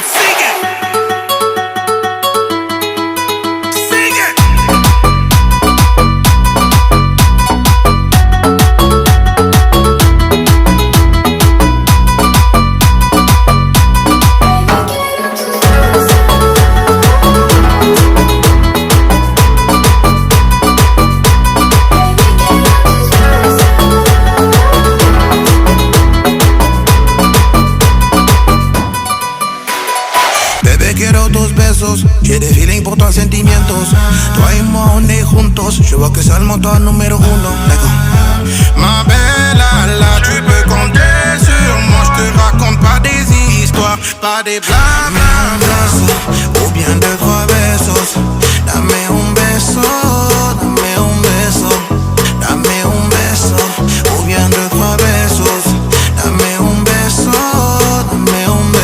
sigue. Sigue. Bebé, quiero tus besos, j'ai des feelings pour toi, sentimientos. Toi et moi, on est juntos, je vois que c'est le moteur numéro uno. Ma belle, là, tu peux compter sur moi. Je te raconte pas des histoires, pas des blablabla.